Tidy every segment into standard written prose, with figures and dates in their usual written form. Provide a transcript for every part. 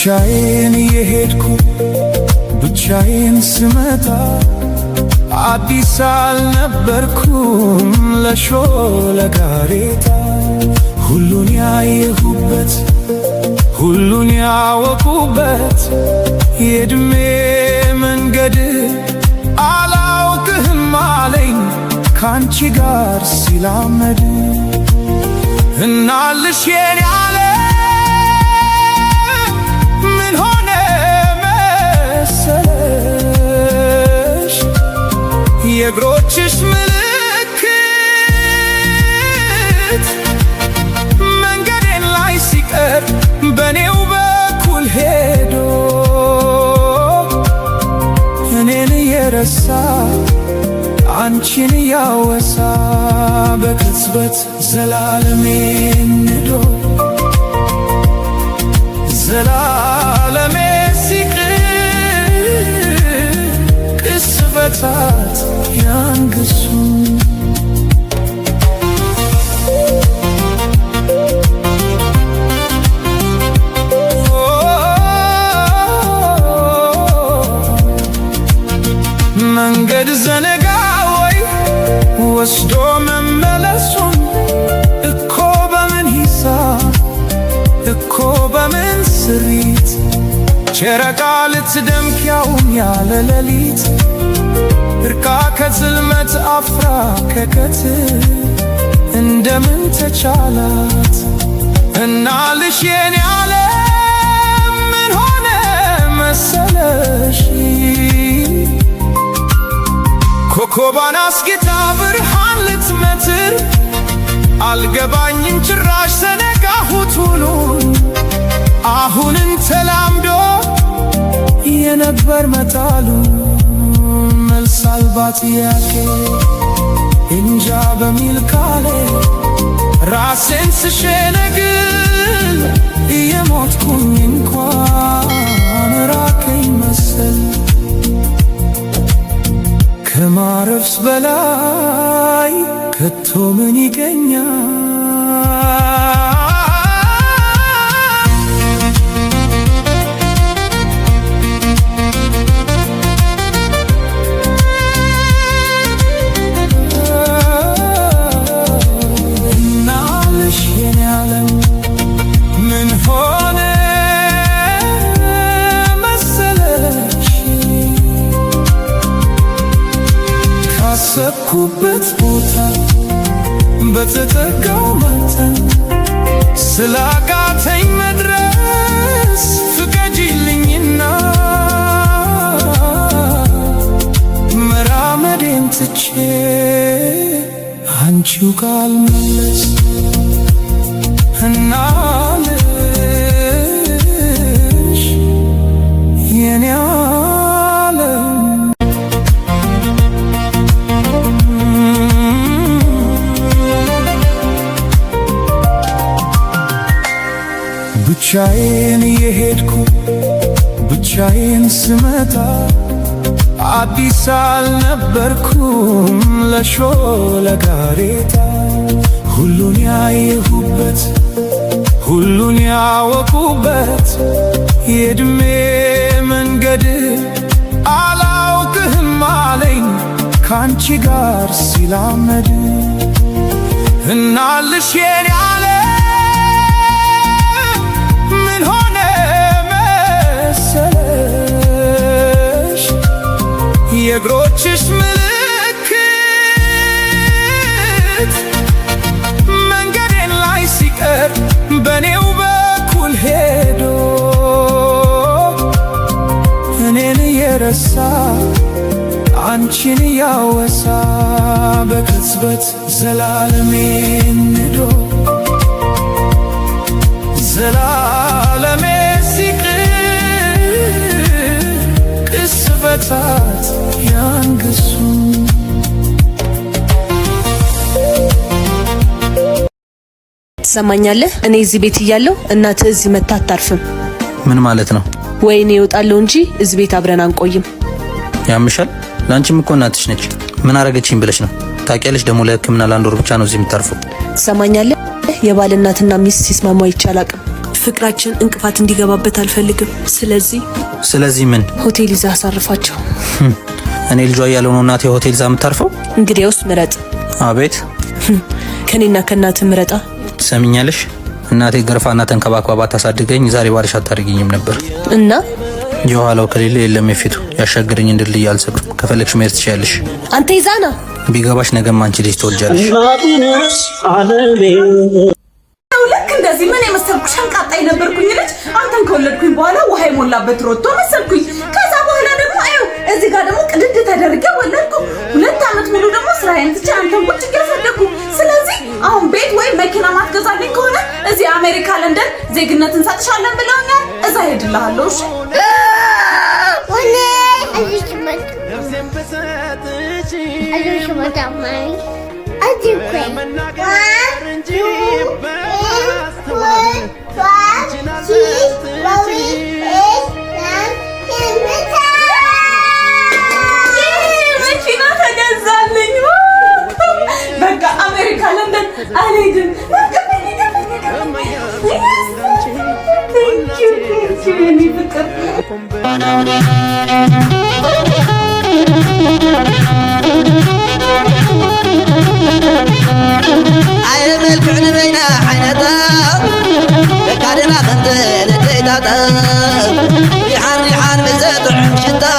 ብቻዬን የሄድኩ ብቻዬን ስመጣ አዲስ አልነበርኩም ለሾለ ጋሬጣ ሁሉን ያየሁበት ሁሉን ያወቁበት የእድሜ መንገድ አላውቅህም አለኝ ካንቺ ጋር ሲላመድ እናልሽ የኔ ያለ ምን ሆነ መሰለሽ የእግሮችሽ ምልክት መንገዴን ላይ ሲቀር በኔው በኩል ሄዶ እኔን የረሳ አንቺን ያወሳ በቅጽበት ዘላለሜን ንዶ ዘላለሜ ሲቅር ቅስፈታት ያንግሱ መንገድ ዘነጋ ወይ ወስዶ መመለሱን እኮ በምን ሂሳብ እኮ በምን ስሪት ጨረቃ ልትደምቅ ያውም ያለ ሌሊት እርቃ ከጽልመት አፍራ ከቀትር እንደምን ተቻላት እናልሽ የኔ ያለ ምን ሆነ መሰለሽ ኮኮባን አስጌታ ብርሃን ልትመትር አልገባኝም ጭራሽ ዘነጋሁት ሁሉን አሁንን ተላምዶ የነበር መጣሉ መልስ አልባ ጥያቄ እንጃ በሚል ካሌ ራሴን ስሸነግል እየሞትኩኝ እንኳን ራቀኝ መሰል ከማረፍስ በላይ ከቶ ምን ይገኛል? እናልሽ የኔ ዓለም ምን ሆነ መሰለሽ ካሰብኩበት ቦታ በተጠጋው መጠን ስላቃተኝ መድረስ ፍቀጂልኝና መራመዴን ትቼ አንቺው ካልመለስ እናልሽ የኔ ዓለም ብቻዬን የሄድኩ ብቻዬን ስመጣ አዲስ አልነበርኩም ለሾለ ጋሬጣ ሁሉን ያየሁበት ሁሉን ያወቁበት የእድሜ መንገድ አላውቅህም አለኝ ካንቺ ጋር ሲላመድ እናልሽ የኔ ያለ ምን ሆነ መሰለሽ የእግሮችሽ ምልክት መንገዴን ላይ ሲቀር በኔው በኩል ሄዶ እኔን የረሳ አንቺን ያወሳ በቅጽበት ዘላለሜን ንዶ ዘላለሜ ሲቅር ቅስፈታት ያንግሱ ትሰማኛለህ? እኔ እዚህ ቤት እያለሁ እናትህ እዚህ መታ አታርፍም። ምን ማለት ነው? ወይኔ እወጣለሁ እንጂ እዚህ ቤት አብረን አንቆይም። ያምሻል? ላንቺም እኮ እናትሽ ነች። ምን አረገችኝ ብለሽ ነው? ታውቂያለሽ ደግሞ ለሕክምና ለአንድ ወር ብቻ ነው እዚህ የምታርፈው። ትሰማኛለህ? የባል እናትና ሚስት ሲስማሙ አይቻላቅም። ፍቅራችን እንቅፋት እንዲገባበት አልፈልግም። ስለዚህ ምን ሆቴል ይዛ አሳርፋቸው። እኔ ልጇ እያለሁ ነው እናቴ ሆቴል ይዛ የምታርፈው? እንግዲያውስ ምረጥ። አቤት ከኔና ከእናት ምረጣ። ትሰሚኛለሽ? እናቴ ገርፋና ተንከባክባ ታሳድገኝ ዛሬ ባልሽ አታርጊኝም ነበር። እና የኋላው ከሌለ የለም የፊቱ ያሻገረኝ እንድልይ አልሰብም። ከፈለግሽ መሄድ ትችያለሽ። አንተ ይዛና ቢገባሽ ነገም አንቺ ልጅ ትወልጃለሽ። ልክ እንደዚህ ምን የመሰልኩ ሸንቃጣ የነበርኩኝ ልጅ አንተን ከወለድኩኝ በኋላ ውሃ የሞላበት ሮቶ መሰልኩኝ። ከዛ በኋላ ደግሞ እዚህ ጋር ደግሞ ቅድድ ተደርጌ ወለድኩ። 2 ዓመት ሙሉ ደግሞ ስራዬን ትቼ አንተን ቁጭ እያሳደግኩ። ስለዚህ አሁን ቤት ወይም መኪና ማትገዛልኝ ከሆነ እዚህ አሜሪካ ለንደን ዜግነት እንሰጥሻለን ብለውኛል። እዛ ሄድልሃለሁ። እሺ መኪና ተገዛልኝ። በቃ አሜሪካ ለንደን አልሄድም። ملكعن بين حينتا لكادنا خنت نديتاتا ريحان بزات عمشتا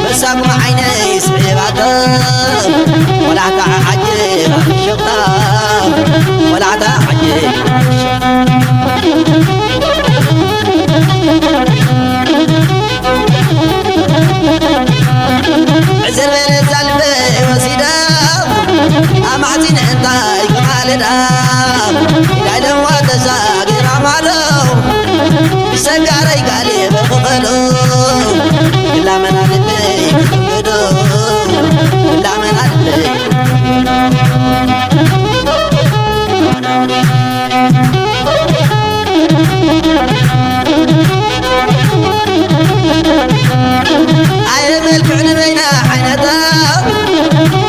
بساق مع عيني سبيباتا ولا تعجب الشقتا ولا تعجب عزل بين الزلبي وسيدا أمعتين انت يقالنا إلى لما تساقر عمالو يسقار يقالي بفقلو إلا من علبي كتبدو إلا من علبي عين ملكعن بين حينتا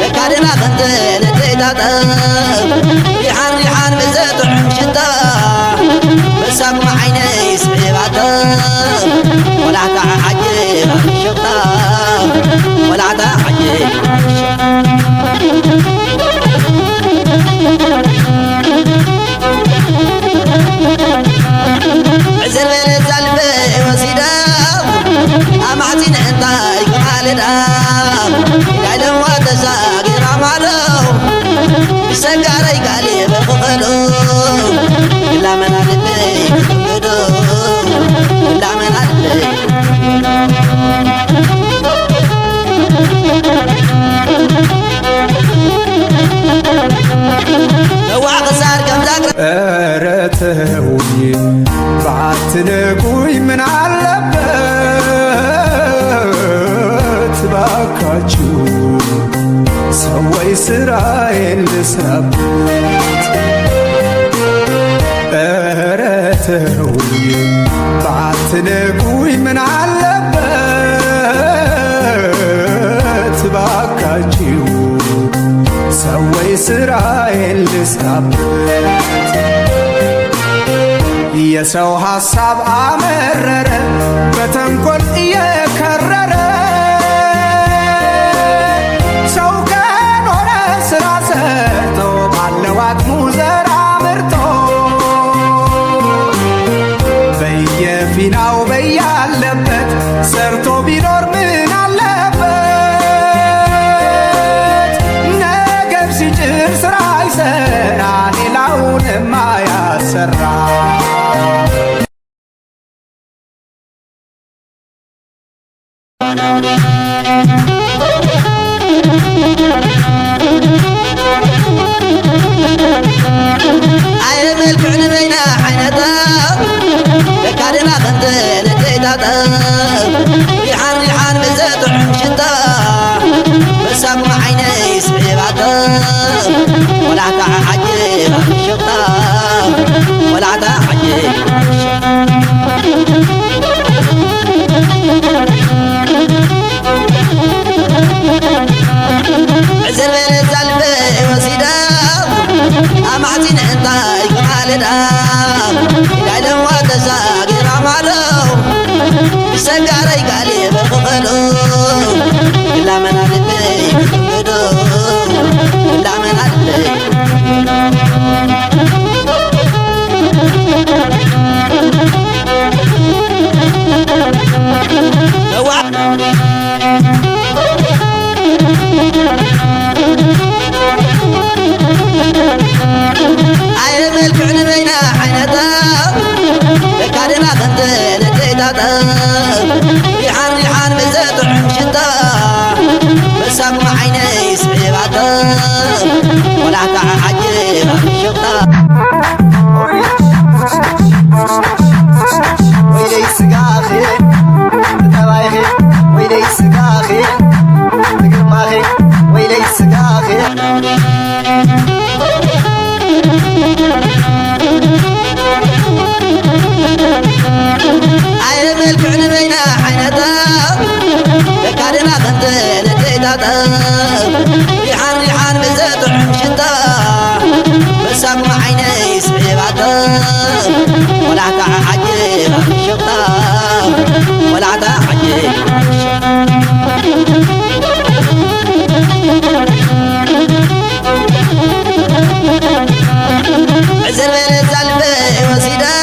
لكادنا خنت نديتاتا ريحان بزات عمشتا بساق مع عيني سبيباتا ولا تعجب الشقتا ولا تعجب عزل بين الزلبي وسيدا أمعتين انت يقالنا إلى لما تساقر عمالو يسقار يقالي بفقلو إلا من علبي كتبدو إلا من علبي نوع قصار كم ذاكرة أرتهوي بعتنقوي من علبت باكاچو سوي سراين لسرابت أرتهوي بعتنقوي من علبت باكاچو سوي سراين لسرابت የሰው ሐሳብ አመረረ በተንኮል እየከረረ ሰው ከኖረ ስራ ሰርቶ ባለው አቅሙ ዘር አምርቶ በየፊናው በያለበት ሰርቶ ቢኖር ምን አለበት? ነገር ሲጭር ስራ ይሰራ ሌላውንም አያሰራ። عين ملكعن بين حينتا لكادنا خنت نديتاتا ريحان بزات عمشتا بساق مع عيني سبيباتا ولا تعجب الشقتا ولا تعجب عزل بين الزلبي وسيدا أمعتين انت يقالنا دايلم وتساقر عمالو بسقاري قالي بخخلو كلا من علي كتنقدو كلا من علي عين ملكعن بين حينتا لكادنا خنت نديتاتا ريحان ريحان مزات عمشتا مساق مع عيني سعيباتا ولا تعجب الشطا ويلي سقاخي تبايخي ويلي سقاخي تقرماخي ويلي سقاخي عين ملكعن بين حينتا لكادنا خنت نديتاتا ريحان ريحان مزات عمشتا مساق مع عيني سعيباتا ولا تعجب الشطا ولا تعجب عزر بين الزلبي وسيدا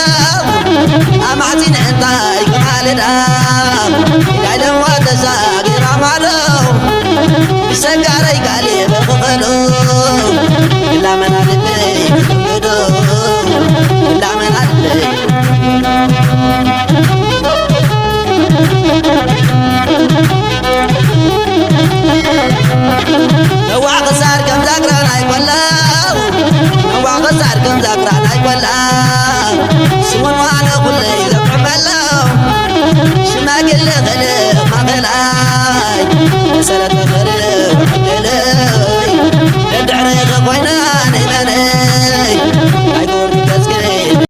أمعتين انت يكون حالنا دايلم وتساقر عمالو بسقاري قالي بخخلو كلا من علي كتنقدو كلا من علي نوع خسار كم ذاكران هاي نوع خسار كم ذاكران هاي سمون وانا كل يزبع ملو شما قل